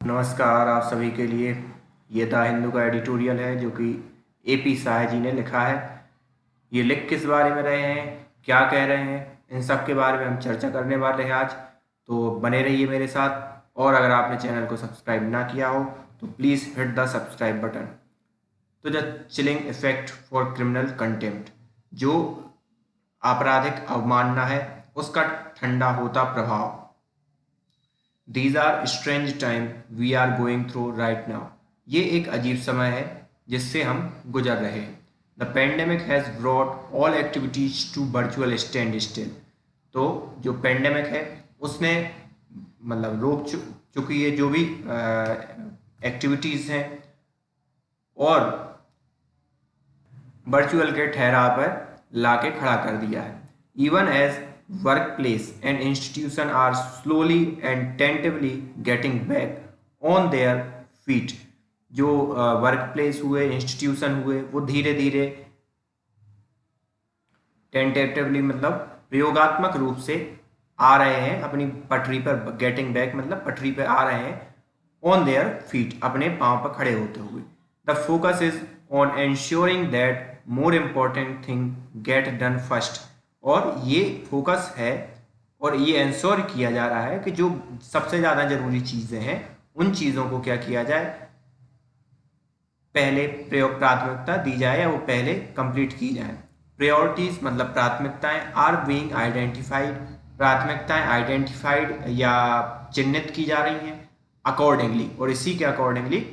नमस्कार आप सभी के लिए। ये द हिंदू का एडिटोरियल है जो कि एपी शाह जी ने लिखा है। ये लिख किस बारे में रहे हैं, क्या कह रहे हैं, इन सब के बारे में हम चर्चा करने वाले हैं आज। तो बने रहिए मेरे साथ। और अगर आपने चैनल को सब्सक्राइब ना किया हो तो please hit the subscribe button. तो the chilling effect for criminal contempt, जो आपराधिक अवमानना है उसका ठंडा होता प्रभाव। These are strange time we are going through right now. ये एक अजीब समय है जिससे हम गुजर रहे हैं। The pandemic has brought all activities to virtual standstill. तो जो पेंडेमिक है उसने मतलब रोक चुकी है जो भी एक्टिविटीज़ हैं और वर्चुअल के ठहराव पर लाके खड़ा कर दिया है। Even as workplace and institution are slowly and tentatively getting back on their feet, जो वर्क प्लेस हुए, इंस्टीट्यूशन हुए, वो धीरे धीरे टेंटेटिवली मतलब प्रयोगात्मक रूप से आ रहे हैं अपनी पटरी पर। गेटिंग बैक मतलब पटरी पर आ रहे हैं। ऑन देयर फीट अपने पांव पर खड़े होते हुए। The focus is on ensuring that more important thing get done first. और ये फोकस है और ये इंश्योर किया जा रहा है कि जो सबसे ज़्यादा ज़रूरी चीज़ें हैं उन चीज़ों को क्या किया जाए, पहले प्राथमिकता दी जाए या वो पहले कंप्लीट की जाए। प्रायोरिटीज मतलब प्राथमिकताएं आर बीइंग आइडेंटिफाइड, प्राथमिकताएं आइडेंटिफाइड या चिन्हित की जा रही हैं अकॉर्डिंगली, और इसी के अकॉर्डिंगली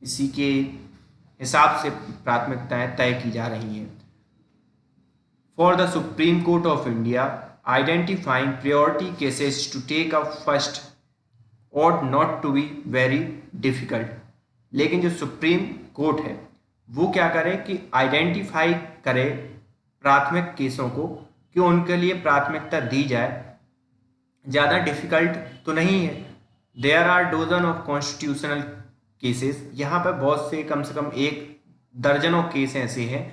इसी के हिसाब से प्राथमिकताएं तय की जा रही हैं। For the supreme Court of India identifying priority cases to take up first ought not to be very difficult। लेकिन जो सुप्रीम कोर्ट है वो क्या करे कि आइडेंटिफाई करे प्राथमिक केसों को कि उनके लिए प्राथमिकता दी जाए, ज़्यादा डिफिकल्ट तो नहीं है। There are dozen of constitutional cases, यहाँ पर बहुत से कम एक दर्जनों केस ऐसे हैं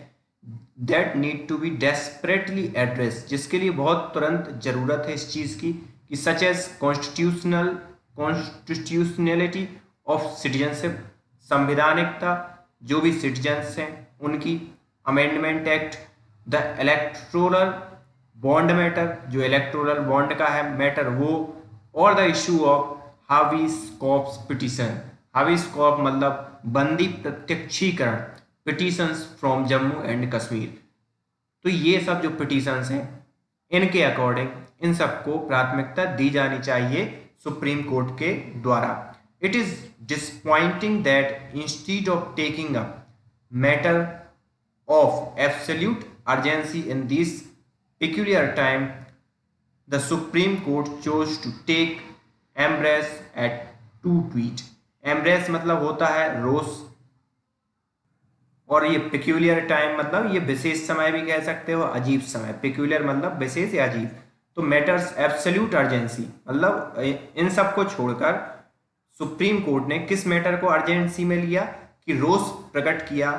that need to be desperately address, जिसके लिए बहुत तुरंत ज़रूरत है इस चीज़ की कि such as constitutionality of citizenship, संविधानिकता, जो भी सिटीजन्स हैं उनकी, amendment act, the electoral bond matter, जो इलेक्टोरल बॉन्ड का है मैटर वो, और the issue of habeas corpus petition. Habeas corpus मतलब बंदी प्रत्यक्षीकरण, petitions from Jammu and Kashmir. तो ये सब जो पिटीशंस हैं इनके अकॉर्डिंग इन सबको प्राथमिकता दी जानी चाहिए सुप्रीम कोर्ट के द्वारा। It is disappointing that instead of taking up matter of absolute urgency in this peculiar time, the Supreme Court chose to take embrace at two tweet। embrace मतलब होता है रोष, और ये peculiar टाइम मतलब ये विशेष समय भी कह सकते हो, अजीब समय। peculiar मतलब विशेष या अजीब। तो मैटर्स एब्सोल्यूट अर्जेंसी मतलब इन सब को छोड़कर सुप्रीम कोर्ट ने किस मैटर को अर्जेंसी में लिया कि रोष प्रकट किया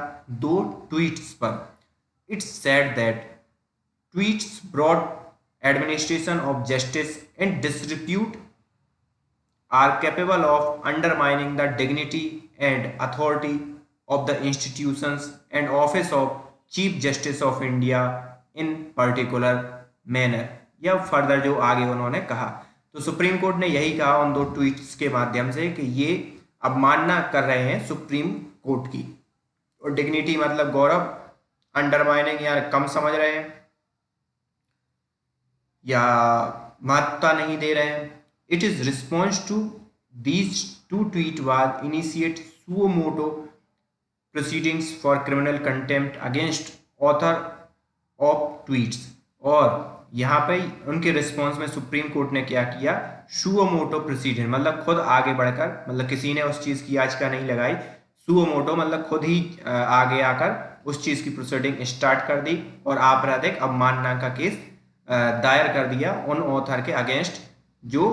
दो ट्वीट्स पर। It's said that tweets broad administration of justice and disrepute are capable of undermining the dignity and authority of the institutions and office of chief justice of India in particular manner. या further जो आगे उन्होंने कहा, तो supreme court ने यही कहा उन दो ट्वीट्स के माध्यम से कि ये अवमानना कर रहे हैं सुप्रीम कोर्ट की। और डिग्निटी मतलब गौरव, अंडरमाइनिंग या कम समझ रहे हैं या महत्ता नहीं दे रहे हैं। It is response to these two tweet was initiate suo motu proceedings for criminal contempt against author of tweets. और यहाँ पे उनके रिस्पॉन्स में सुप्रीम कोर्ट ने क्या किया, सुओ मोटो प्रोसीडिंग मतलब खुद आगे बढ़कर, मतलब किसी ने उस चीज़ की याचिका नहीं लगाई, सुओ मोटो मतलब खुद ही आगे आकर उस चीज़ की प्रोसीडिंग स्टार्ट कर दी और आपराधिक अवमानना का केस दायर कर दिया उन ऑथर के अगेंस्ट, जो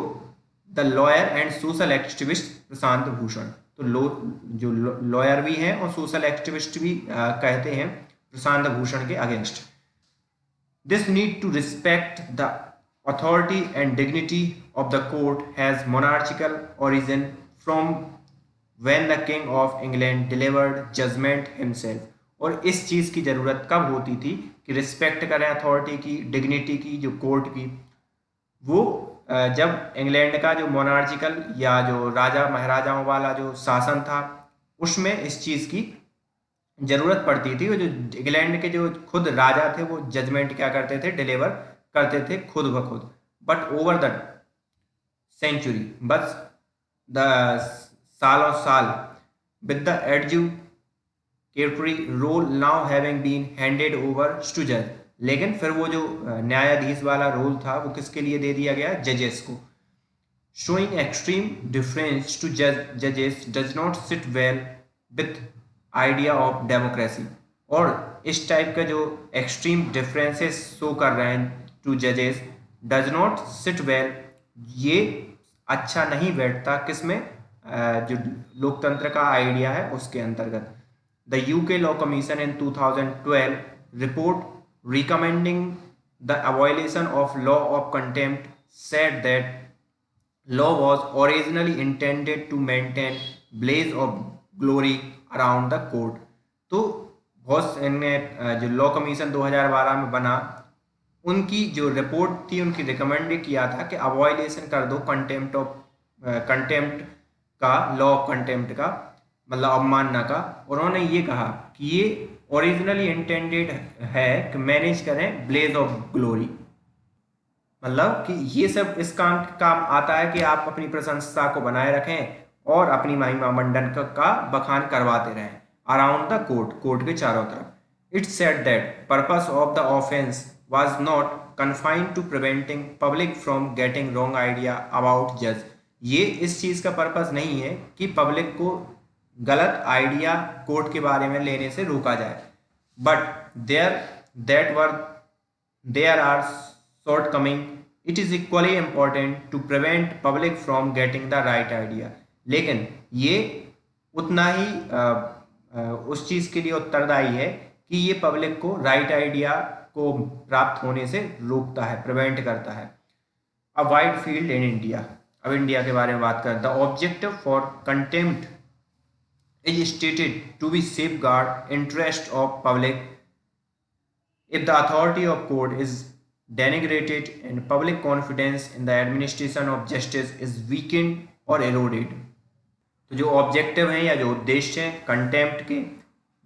the lawyer and social activist Prashant Bhushan. तो जो लॉयर भी हैं और सोशल एक्टिविस्ट भी कहते हैं प्रशांत भूषण के against. This need to respect the authority and dignity of the court has monarchical origin from when the king of England delivered judgement himself. और इस चीज़ की ज़रूरत कब होती थी कि रिस्पेक्ट करें अथॉरिटी की, डिग्निटी की, जो कोर्ट की, वो जब इंग्लैंड का जो मोनार्चिकल या जो राजा महाराजाओं वाला जो शासन था उसमें इस चीज़ की जरूरत पड़ती थी। वो जो इंग्लैंड के जो खुद राजा थे वो जजमेंट क्या करते थे, डिलीवर करते थे खुद ब खुद। बट ओवर द सेंचुरी, बस द सालों साल, with the adjudicatory role now having been handed over to जज। लेकिन फिर वो जो न्यायाधीश वाला रोल था वो किसके लिए दे दिया गया, जजेस को। Showing extreme difference to judges does not sit well with idea of democracy। और इस टाइप का जो एक्सट्रीम डिफरेंसेस शो कर रहे हैं टू जजेस डज नॉट सिट वेल, ये अच्छा नहीं बैठता किसमें, जो लोकतंत्र का आइडिया है उसके अंतर्गत। The UK law commission in 2012 report recommending the abolition of law of contempt said that law was originally intended to maintain blaze of glory around the court। तो बहुत इनने जो लॉ कमीशन 2012 में बना, उनकी जो रिपोर्ट थी उनकी रिकमेंड किया था कि अवॉयलेशन कर दो कंटेम्प्ट का, लॉ ऑफ कंटेम्प्ट का, मतलब अवमानना का। उन्होंने ये कहा कि ये ओरिजिनली इंटेंडेड है कि मैनेज करें ब्लेज ऑफ ग्लोरी, मतलब कि ये सब इस काम आता है कि आप अपनी प्रशंसा को बनाए रखें और अपनी महिमा मंडन का बखान करवाते रहें अराउंड द कोर्ट के चारों तरफ। It said that purpose of the offence was not confined to preventing public from getting wrong idea about जज। ये इस चीज़ का पर्पस नहीं है कि पब्लिक को गलत आइडिया कोर्ट के बारे में लेने से रोका जाए, but there are shortcoming, it is equally important to prevent public from getting the right idea। लेकिन ये उतना ही उस चीज़ के लिए उत्तरदायी है कि ये पब्लिक को राइट आइडिया को प्राप्त होने से रोकता है, प्रिवेंट करता है। A wide field in India, अब इंडिया के बारे में बात करें। The objective for contempt is stated to be safeguard interest of public if the authority of court is denigrated and public confidence in the administration of justice is weakened or eroded। तो जो objective हैं या जो उद्देश्य हैं contempt के,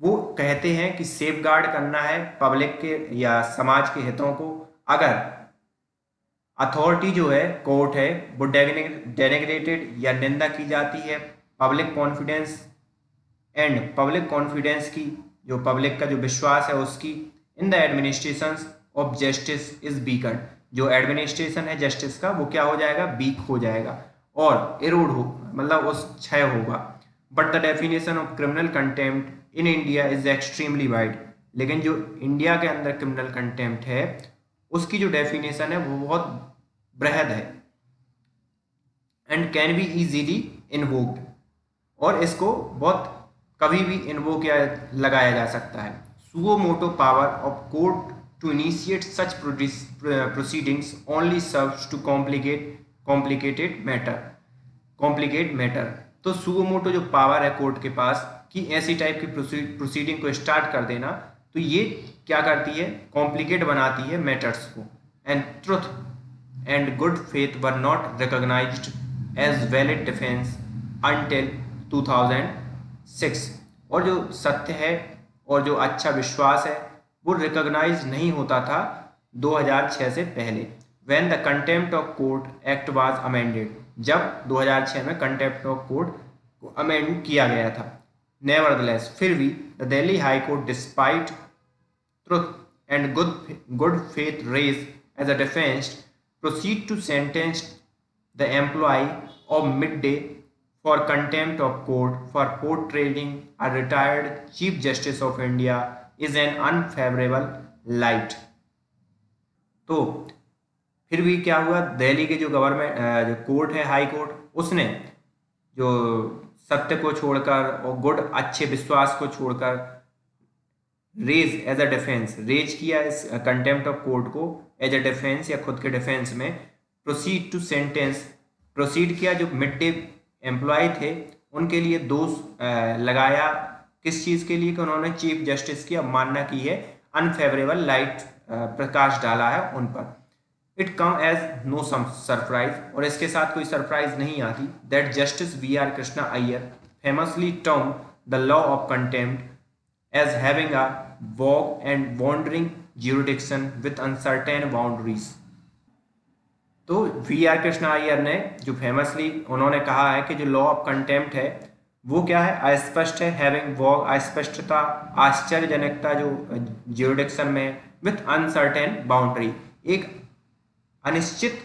वो कहते हैं कि सेफ गार्ड करना है पब्लिक के या समाज के हितों को। अगर अथॉरिटी जो है, कोर्ट है, वो डेनिग्रेटेड या निंदा की जाती है, पब्लिक कॉन्फिडेंस की, जो पब्लिक का जो विश्वास है उसकी, in the administration of justice is weaken, जो एडमिनिस्ट्रेशन है जस्टिस का वो क्या हो जाएगा, वीक हो जाएगा और इरोड हो, मतलब उस क्षय होगा। But the definition of criminal contempt in India is extremely wide. लेकिन जो इंडिया के अंदर क्रिमिनल कंटेम्प्ट है उसकी जो डेफिनेशन है वो बहुत बृहद है and can be easily invoked, और इसको बहुत कभी भी इन्वोक या लगाया जा सकता है। suo motu power of court to initiate such proceedings only serves to complicate matter। तो suo motu जो पावर है कोर्ट के पास कि ऐसी टाइप की प्रोसीडिंग को स्टार्ट कर देना, तो ये क्या करती है, कॉम्प्लिकेट बनाती है मैटर्स को। And truth and good faith were not recognised as valid defence until 2006। और जो सत्य है और जो अच्छा विश्वास है वो रिकॉग्नाइज नहीं होता था 2006 से पहले। When the contempt of court act was amended, जब 2006 में कंटेम्प्ट ऑफ कोर्ट को अमेंड किया गया था। नेवरदलेस, फिर भी the Delhi high court despite truth and good faith raise as a defence proceed to sentence the employ of mid day for contempt of court for portraying a retired Chief Justice of India is an unfavorable light। तो फिर भी क्या हुआ, दिल्ली के जो जो court है, high court, उसने जो सत्य को छोड़कर और गुड अच्छे विश्वास को छोड़कर raise as a defence, raise किया इस कंटेम्प्ट ऑफ कोर्ट को एज अ डिफेंस या खुद के डिफेंस में। प्रोसीड टू सेंटेंस, प्रोसीड किया जो मिड डे एम्प्लॉय थे उनके लिए दोष लगाया किस चीज़ के लिए कि उन्होंने चीफ जस्टिस की अवमानना की है, अनफेवरेबल लाइट प्रकाश डाला है उन पर। It come as no surprise, और इसके साथ कोई सरप्राइज नहीं आती, that justice V R Krishna Iyer famously term the law of contempt as having a vague and wandering jurisdiction with uncertain boundaries. तो वी आर कृष्णा अय्यर ने जो फेमसली उन्होंने कहा है कि जो लॉ ऑफ कंटेम्प्ट है वो क्या है, अस्पष्ट है, हैविंग वॉग अस्पष्टता, आश्चर्यजनकता जो ज्यूरिडिक्शन में, विथ अनसर्टेन बाउंड्री, एक अनिश्चित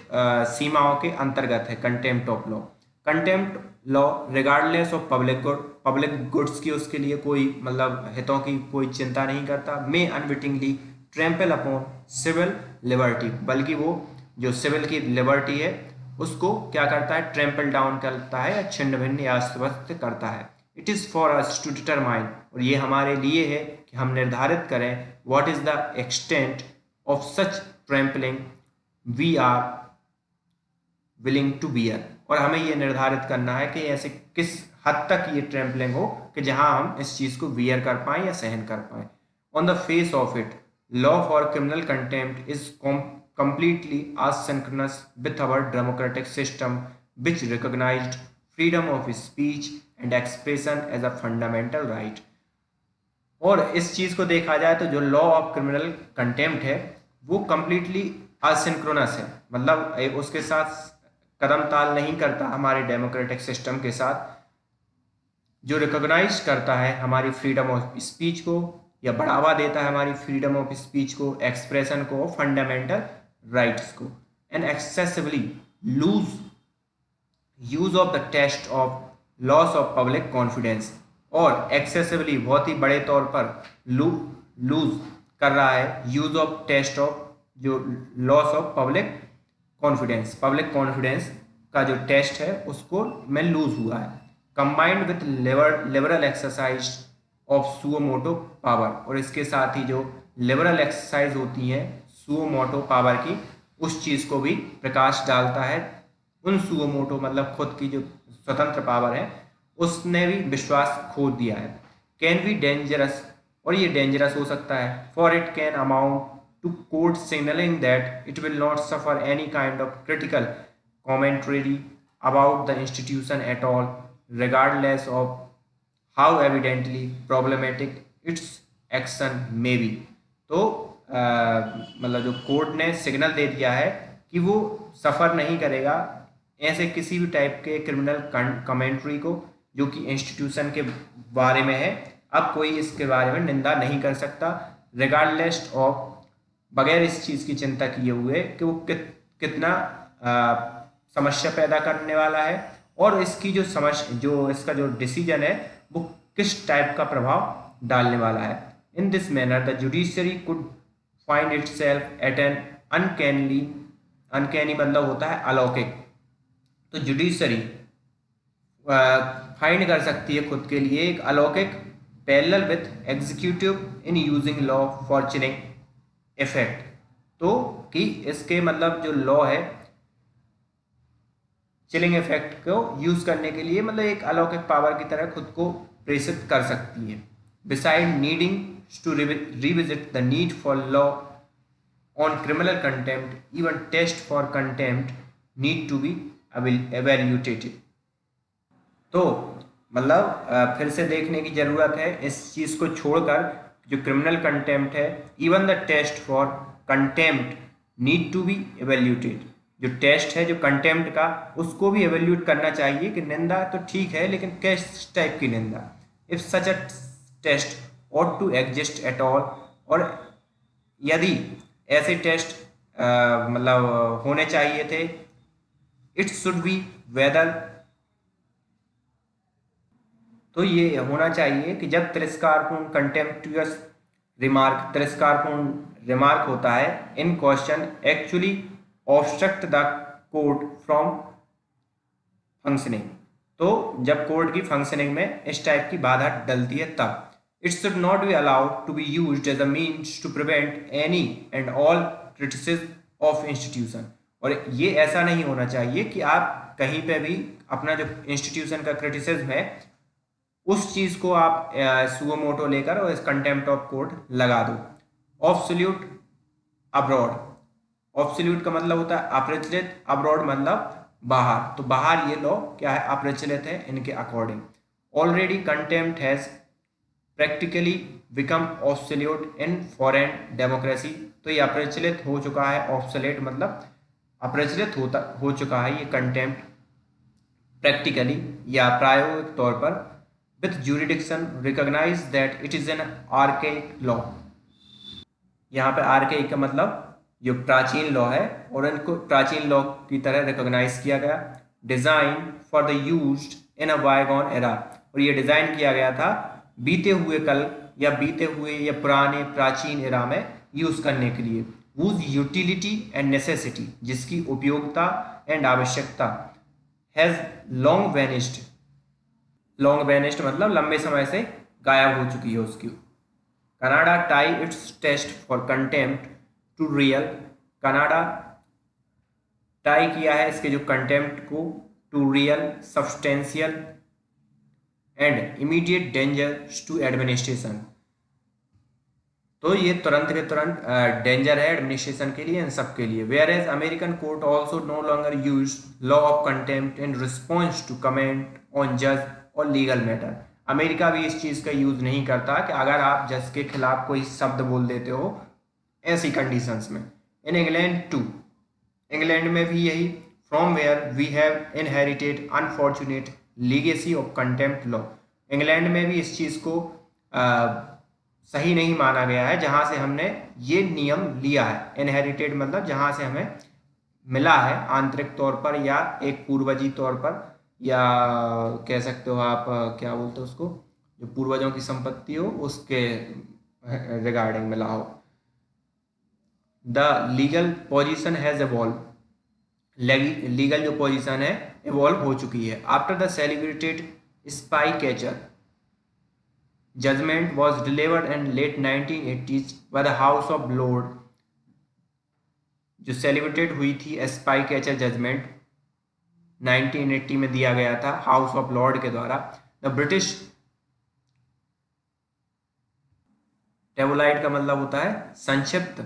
सीमाओं के अंतर्गत है contempt of law. Contempt law regardless of public goods की उसके लिए कोई मतलब हितों की कोई चिंता नहीं करता, may unwittingly trample upon civil liberty, बल्कि वो जो सिविल की लिबर्टी है उसको क्या करता है, ट्रैम्पल डाउन करता है या छिन्न भिन्न या अस्त करता है। It is for us to determine, और ये हमारे लिए है कि हम निर्धारित करें, what is the extent of such trampling we are willing to bear, और हमें ये निर्धारित करना है कि ऐसे किस हद तक ये ट्रैम्पलिंग हो कि जहां हम इस चीज को बियर कर पाए या सहन कर पाए। On the face of it, law for criminal contempt is completely asynchronous with our democratic system, which recognized freedom of speech and expression as a fundamental right। और इस चीज को देखा जाए तो जो लॉ ऑफ क्रिमिनल कंटेम्प्ट है वो कंप्लीटली असिंक्रोनस है, मतलब उसके साथ कदम ताल नहीं करता हमारे डेमोक्रेटिक सिस्टम के साथ, जो रिकॉग्नाइज करता है हमारी फ्रीडम ऑफ स्पीच को या बढ़ावा देता है हमारी फ्रीडम ऑफ स्पीच को, एक्सप्रेशन को, फंडामेंटल राइट्स को। And excessively loose use of the test of loss of public confidence, और एक्सेसिवली बहुत ही बड़े तौर पर लूज कर रहा है यूज ऑफ टेस्ट ऑफ जो लॉस ऑफ पब्लिक कॉन्फिडेंस का जो टेस्ट है उसको में लूज हुआ है, combined with liberal exercise of suo motu power, और इसके साथ ही जो लिबरल एक्सरसाइज होती है सुओ मोटो पावर की, उस चीज को भी प्रकाश डालता है। उन सुओ मोटो मतलब खुद की जो स्वतंत्र पावर है उसने भी विश्वास खो दिया है। कैन बी डेंजरस, और ये डेंजरस हो सकता है, for it can amount to court signalling that it will not suffer any kind of critical commentary about the institution at all, regardless of how evidently problematic its action may be। तो मतलब जो court ने signal दे दिया है कि वो सफ़र नहीं करेगा ऐसे किसी भी टाइप के क्रिमिनल कमेंट्री को जो कि इंस्टीट्यूशन के बारे में है, अब कोई इसके बारे में निंदा नहीं कर सकता, रिगार्डलेस ऑफ, बगैर इस चीज़ की चिंता किए हुए कि वो कितना समस्या पैदा करने वाला है, और इसकी जो इसका जो डिसीजन है वो किस टाइप का प्रभाव डालने वाला है। In this manner the judiciary could find itself at an uncanny मतलब होता है अलौकिक, तो जुडिशरी फाइंड कर सकती है खुद के लिए एक अलौकिक parallel with executive in using law for chilling effect, तो कि इसके मतलब जो लॉ है चिलिंग इफेक्ट को यूज करने के लिए मतलब एक अलौकिक पावर की तरह खुद को प्रेषित कर सकती है। Beside needing to revisit the need for law on criminal contempt, even test for contempt need to be evaluated. तो मतलब फिर से देखने की जरूरत है इस चीज को छोड़कर, जो क्रिमिनल कंटेम्प्ट है, even the test for contempt need to be evaluated, जो टेस्ट है जो कंटेम्प्ट का उसको भी एवेल्यूट करना चाहिए कि निंदा तो ठीक है लेकिन किस टाइप की निंदा, if such a test ought to exist at all, और यदि ऐसे टेस्ट मतलब होने चाहिए थे, इट शुड बी वेदर, तो ये होना चाहिए कि जब तिरस्कारपूर्ण कंटेम्प्टुअस तिरस्कारपूर्ण रिमार्क होता है, in question actually obstruct the court from functioning, तो जब कोर्ट की फंक्शनिंग में इस टाइप की बाधा डलती है तब। It should not be allowed to be used as a means to prevent any and all criticism of institution, और ये ऐसा नहीं होना चाहिए कि आप कहीं पे भी अपना जो इंस्टीट्यूशन का क्रिटिसिज्म है उस चीज को आप सुओ मोटो लेकर और इस कंटेम्प्ट ऑफ कोर्ट लगा दो। ऑब्सोल्यूट अब्रॉड, ऑब्सोल्यूट का मतलब होता है अप्रचलित, अब्रॉड मतलब बाहर, तो बाहर ये लॉ क्या है, अप्रचलित है इनके according. Already contempt has practically become absolute in foreign democracy, तो ये अप्रचलित हो चुका है, ऑब्सोलेट मतलब अप्रचलित हो चुका है ये कंटेम्प्ट प्रैक्टिकली या प्रायोगिक तौर पर, with jurisdiction recognise that it is an archaic law. यहाँ पे आर्केइक का मतलब जो प्राचीन लॉ है और इनको प्राचीन लॉ की तरह रिकॉग्नाइज किया गया। Design for the used in a bygone era, और ये डिजाइन किया गया था बीते हुए कल या बीते हुए या पुराने प्राचीन एरा में यूज करने के लिए। वूज यूटिलिटी एंड नेसेसिटी, जिसकी उपयोगिता एंड आवश्यकता, has long vanished, long vanished मतलब लंबे समय से गायब हो चुकी है उसकी। Canada tie its test for contempt to real, Canada tie किया है इसके जो कंटेम्प्ट को to real, substantial and immediate danger to administration, तो ये तुरंत के तुरंत डेंजर है एडमिनिस्ट्रेशन के लिए, इन सब के लिए। Whereas American court also no longer use law of contempt in response to comment on जज और लीगल मैटर, अमेरिका भी इस चीज़ का यूज नहीं करता कि अगर आप जज के खिलाफ कोई शब्द बोल देते हो ऐसी कंडीशंस में। इन इंग्लैंड टू, इंग्लैंड में भी यही, from where we have inherited unfortunate legacy of contempt law, England में भी इस चीज़ को सही नहीं माना गया है जहां से हमने ये नियम लिया है। इनहेरिटेड मतलब जहां से हमें मिला है आंतरिक तौर पर या एक पूर्वजी तौर पर, या कह सकते हो आप क्या बोलते हो उसको, जो पूर्वजों की संपत्ति हो उसके रिगार्डिंग मिला हो। The legal position has evolve, legal जो पोजीशन है एवॉल्व हो चुकी है। After the celebrated spy catcher judgment was delivered in late 1980s by the House of Lords, जो सेलिब्रेटेड हुई थी स्पाई कैचर जजमेंट 1980 में दिया गया था हाउस ऑफ लॉर्ड के द्वारा। द ब्रिटिश टेबुलाइड का मतलब होता है संक्षिप्त।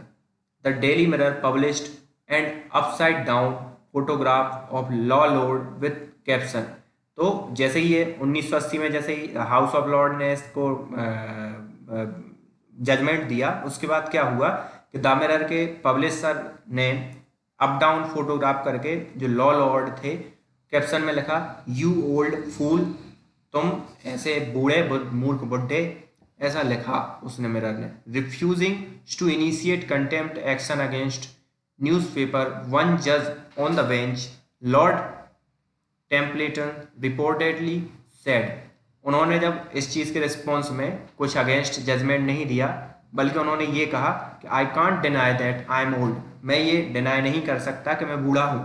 The daily mirror published and upside down photograph of law Lord with caption, तो जैसे ही ये 1980 में जैसे ही हाउस ऑफ लॉर्ड ने इसको जजमेंट दिया, उसके बाद क्या हुआ कि द मिरर के पब्लिशर ने अप डाउन फोटोग्राफ करके जो लॉ लॉर्ड थे कैप्शन में लिखा यू ओल्ड फूल, तुम ऐसे बूढ़े मूर्ख बुढ़े, ऐसा लिखा उसने मिरर ने। Refusing to initiate contempt action against newspaper, one जज on the bench Lord Templeton reportedly said, उन्होंने जब इस चीज़ के रिस्पॉन्स में कुछ अगेंस्ट जजमेंट नहीं दिया बल्कि उन्होंने ये कहा कि I can't deny that I am old, मैं ये डिनाई नहीं कर सकता कि मैं बूढ़ा हूँ।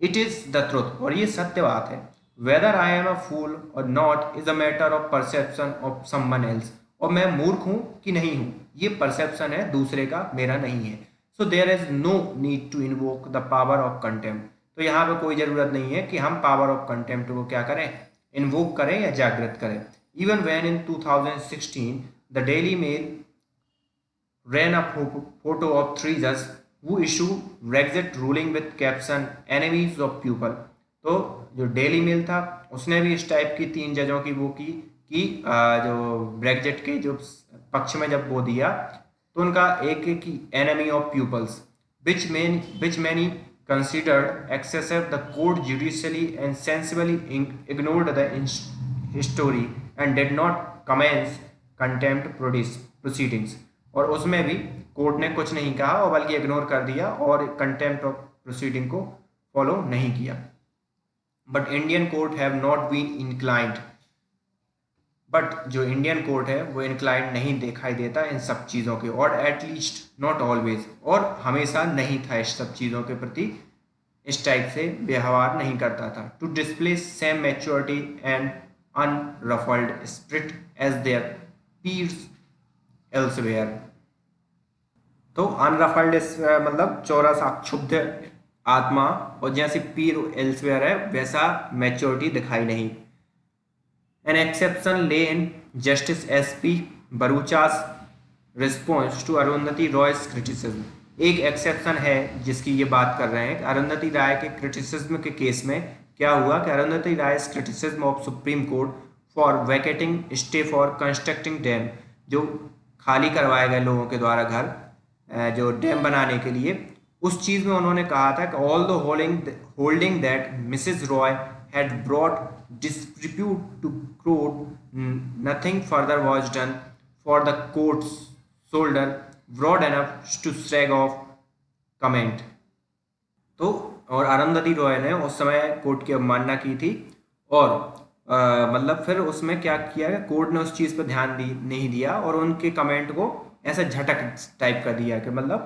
इट इज़ द ट्रुथ, और ये सत्य बात है। वेदर आई एम अ फूल और not is a matter of perception of someone else, और मैं मूर्ख हूँ कि नहीं हूँ ये परसेप्शन है दूसरे का, मेरा नहीं है। So there is no need to invoke the power of contempt, तो यहाँ पे कोई ज़रूरत नहीं है कि हम पावर ऑफ कंटेम्प्ट को क्या करें, इन्वोक करें या जागृत करें। Even when in 2016 the Daily Mail ran a photo of 3 judges who issued Brexit ruling with caption enemies of people, तो जो डेली मेल था उसने भी इस टाइप की 3 जजों की वो की कि जो ब्रेग्जिट के जो पक्ष में जब वो दिया तो उनका एक की enemy of peoples which many considered excessive, the court judicially and sensibly ignored the history and did not commence contempt proceedings, और उसमें भी कोर्ट ने कुछ नहीं कहा और बल्कि इग्नोर कर दिया और कंटेम्प्ट ऑफ प्रोसीडिंग को फॉलो नहीं किया। But Indian court have not been inclined, but जो इंडियन कोर्ट है वो इंक्लाइंड नहीं दिखाई देता इन सब चीज़ों के, और एटलीस्ट नॉट ऑलवेज, और हमेशा नहीं था इस सब चीज़ों के प्रति इस टाइप से व्यवहार नहीं करता था। To display same maturity and unruffled spirit as their peers elsewhere, तो अनरफल्ड मतलब चौरस अक्षुब्ध आत्मा, और जैसे पीर एल्सवेयर है वैसा मैच्योरिटी दिखाई नहीं। An exception lay in justice SP Bharucha's response to Arundhati Roy's criticism. एक एक्सेप्शन है जिसकी ये बात कर रहे हैं कि अरुंधति राय के क्रिटिसिज्म के केस में क्या हुआ कि Arundhati Roy's criticism of supreme court for vacating stay for constructing dam, जो खाली करवाए गए लोगों के द्वारा घर जो डैम बनाने के लिए, उस चीज़ में उन्होंने कहा था कि all the holding that Mrs Roy had brought dispute to court, nothing further was done for the court's shoulder broad enough to shrug off comment। तो और अरुंधति रॉय ने उस समय कोर्ट की अवमानना की थी, और मतलब फिर उसमें क्या किया, कोर्ट ने उस चीज़ पर ध्यान नहीं दिया और उनके कमेंट को ऐसा झटक टाइप कर दिया कि मतलब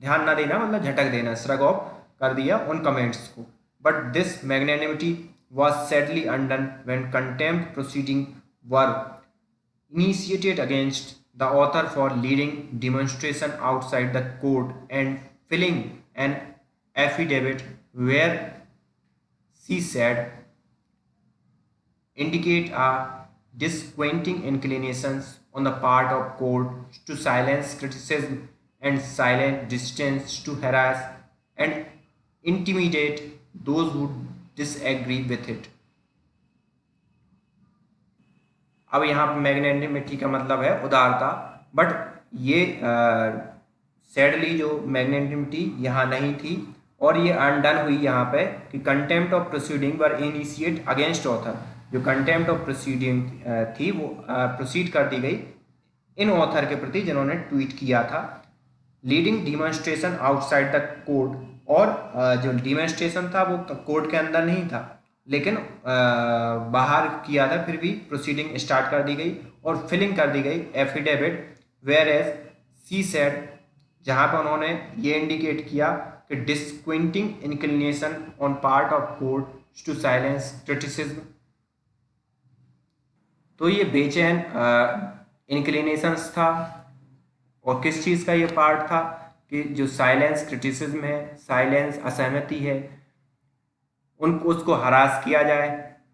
ध्यान ना देना, मतलब झटक देना, श्रग ऑफ कर दिया उन कमेंट्स को। But this magnanimity was sadly undone when contempt proceedings were initiated against the author for leading demonstration outside the court and filing an affidavit where she said indicate a disquieting inclinations on the part of court to silence criticism and silent distance to harass and intimidate those who disagree with it। अब यहाँ पे magnanimity का मतलब है उदारता, but ये sadly जो magnanimity यहाँ नहीं थी और ये अनडन हुई यहाँ पे कि contempt of proceeding were initiate against author, जो कंटेम्प्ट ऑफ प्रोसीडिंग थी वो प्रोसीड कर दी गई इन ऑथर के प्रति जिन्होंने ट्वीट किया था। Leading demonstration outside the court, और जो डिमॉन्स्ट्रेशन था वो कोर्ट के अंदर नहीं था लेकिन बाहर किया था, फिर भी प्रोसीडिंग स्टार्ट कर दी गई और फिलिंग कर दी गई affidavit where as she said, जहाँ पर उन्होंने ये इंडिकेट किया कि disquieting inclination on part of court to silence criticism. तो ये बेचैन इंक्लिनेशंस था, और किस चीज़ का ये पार्ट था कि जो साइलेंस क्रिटिसिज्म है, साइलेंस असहमति है, उनको उसको हरास किया जाए,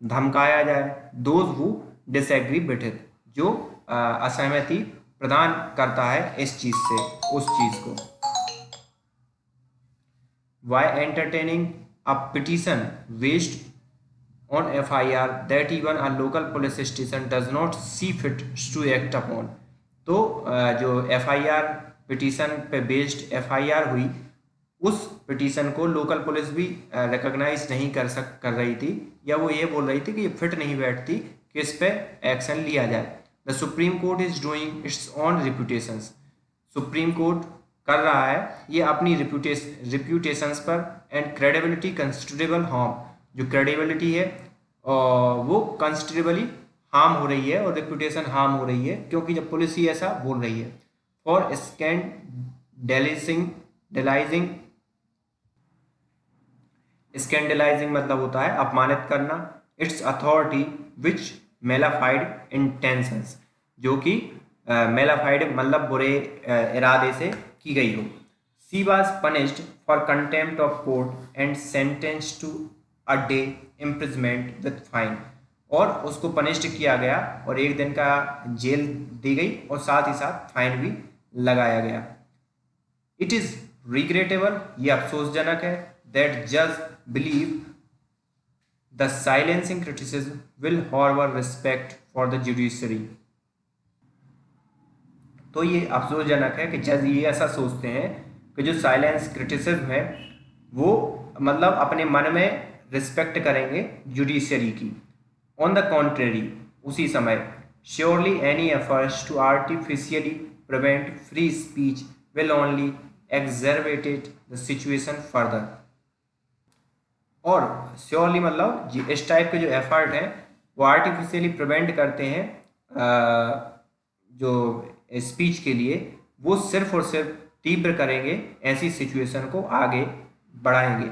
धमकाया जाए, those who disagree with it, जो असहमति प्रदान करता है इस चीज़ से, उस चीज़ को। Why entertaining a petition based on FIR that even a local police station does not see fit to act upon। तो जो FIR पिटीशन पे बेस्ड FIR हुई, उस पिटीशन को लोकल पुलिस भी रिकॉग्नाइज नहीं कर रही थी, या वो ये बोल रही थी कि ये फिट नहीं बैठती कि इस पे एक्शन लिया जाए। The supreme court is doing its own reputations, supreme court कर रहा है ये अपनी रिप्यूटेशंस पर एंड क्रेडिबिलिटी कंसिडरेबल हार्म, जो क्रेडिबिलिटी है वो कंसिडरेबली हार्म हो रही है और रेपुटेशन हार्म हो रही है, क्योंकि जब पुलिस ही ऐसा बोल रही है। फॉर स्कैंडलाइजिंग मतलब होता है अपमानित करना, it's authority which mala fide intentions, जो कि मेलाफाइड मतलब बुरे इरादे से की गई हो। She was punished for contempt of court and sentenced to a day imprisonment with fine, और उसको पनिश्ड किया गया और 1 दिन का जेल दी गई और साथ ही साथ फाइन भी लगाया गया। इट इज रिग्रेटेबल, ये अफसोसजनक है, दैट जज believe the silencing criticism will हॉर्वर respect for the judiciary. तो ये अफसोसजनक है कि जज ये ऐसा सोचते हैं कि जो साइलेंस क्रिटिसिज्म है वो मतलब अपने मन में रिस्पेक्ट करेंगे जुडिशरी की। ऑन द कॉन्ट्रेरी, उसी समय surely any efforts to artificially prevent free speech will only exacerbated the situation further. और श्योरली मतलब इस टाइप के जो एफर्ट हैं वो आर्टिफिशियली प्रिवेंट करते हैं जो स्पीच के लिए, वो सिर्फ और सिर्फ तीव्र करेंगे, ऐसी सिचुएशन को आगे बढ़ाएंगे।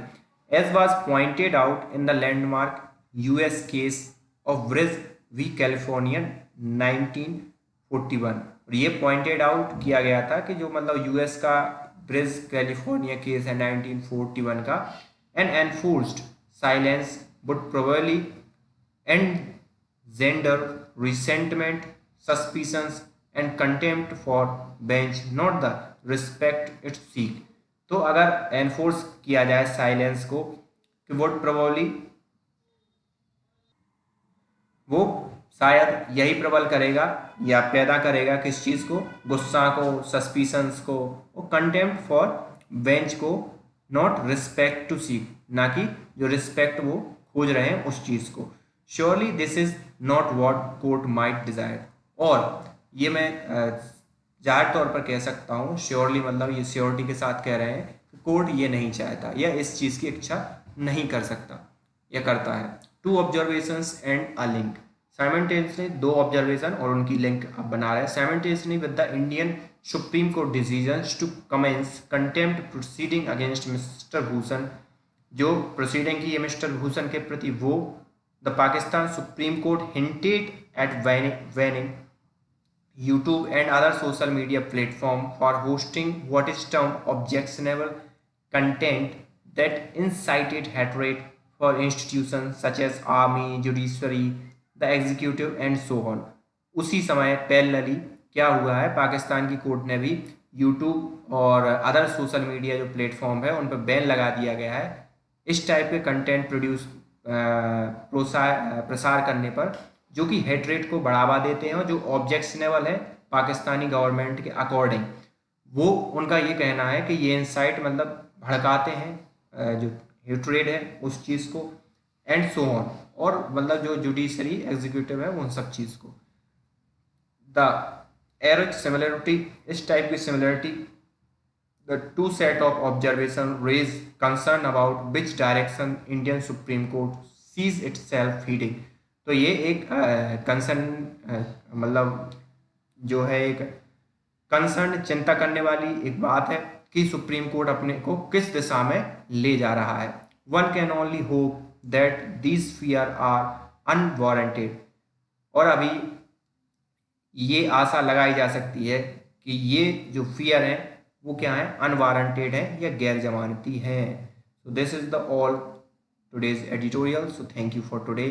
As was pointed out in the landmark US case of Bridge v California 1941, और ये पॉइंटेड आउट किया गया था कि जो मतलब यूएस का ब्रिज कैलिफोर्निया केस है 1941 का, An enforced silence would probably engender resentment, suspicions and contempt for bench, not the respect it seek. तो अगर एनफोर्स किया जाए साइलेंस को, कि वुड प्रोबेबली, वो शायद यही प्रबल करेगा या पैदा करेगा किस चीज़ को, गुस्सा को, सस्पिशंस को, और कंटेम्प्ट फॉर बेंच को, नॉट रिस्पेक्ट टू सीक, ना कि जो रिस्पेक्ट वो खोज रहे हैं उस चीज़ को. Surely this is not what court might desire. और ये मैं जाहिर तौर पर कह सकता हूँ, श्योरली मतलब ये श्योरिटी के साथ कह रहे हैं कि कोर्ट ये नहीं चाहता या इस चीज़ की इच्छा नहीं कर सकता या करता है. Two observations and a link. Simultaneously दो ऑब्जर्वेशन और उनकी लिंक अब बना रहे हैं. Simultaneously with the Indian Supreme Court decisions to commence contempt proceeding against Mister Bhushan, जो प्रोसीडिंग की है मिस्टर भूषण के प्रति, वो the Pakistan Supreme Court hinted at banning YouTube and other social media platform for hosting what is termed objectionable content that incited hatred for institutions such as army, judiciary, the executive and so on. उसी समय parallelly क्या हुआ है, पाकिस्तान की court ने भी YouTube और other social media जो प्लेटफॉर्म है उन पर बैन लगा दिया गया है इस टाइप के कंटेंट प्रसार करने पर, जो कि हेट्रेट को बढ़ावा देते हैं और जो ऑब्जेक्शनेबल है पाकिस्तानी गवर्नमेंट के अकॉर्डिंग. वो उनका ये कहना है कि ये इंसाइट मतलब भड़काते हैं जो हेट्रेट है उस चीज़ को, एंड सो ऑन, और मतलब जो जुडिशरी एग्जीक्यूटिव है उन सब चीज़ को. द एरज सिमिलरिटी, इस टाइप की similarity, the two set of observation raise concern about which direction Indian Supreme Court sees itself heading. तो ये एक कंसर्न मतलब जो है एक कंसर्न, चिंता करने वाली एक बात है कि सुप्रीम कोर्ट अपने को किस दिशा में ले जा रहा है. One can only hope that these fear are unwarranted. और अभी ये आशा लगाई जा सकती है कि ये जो फियर है वो क्या है, अनवारंटेड है या गैर जमानती है. So this is the all today's editorial. So thank you for today.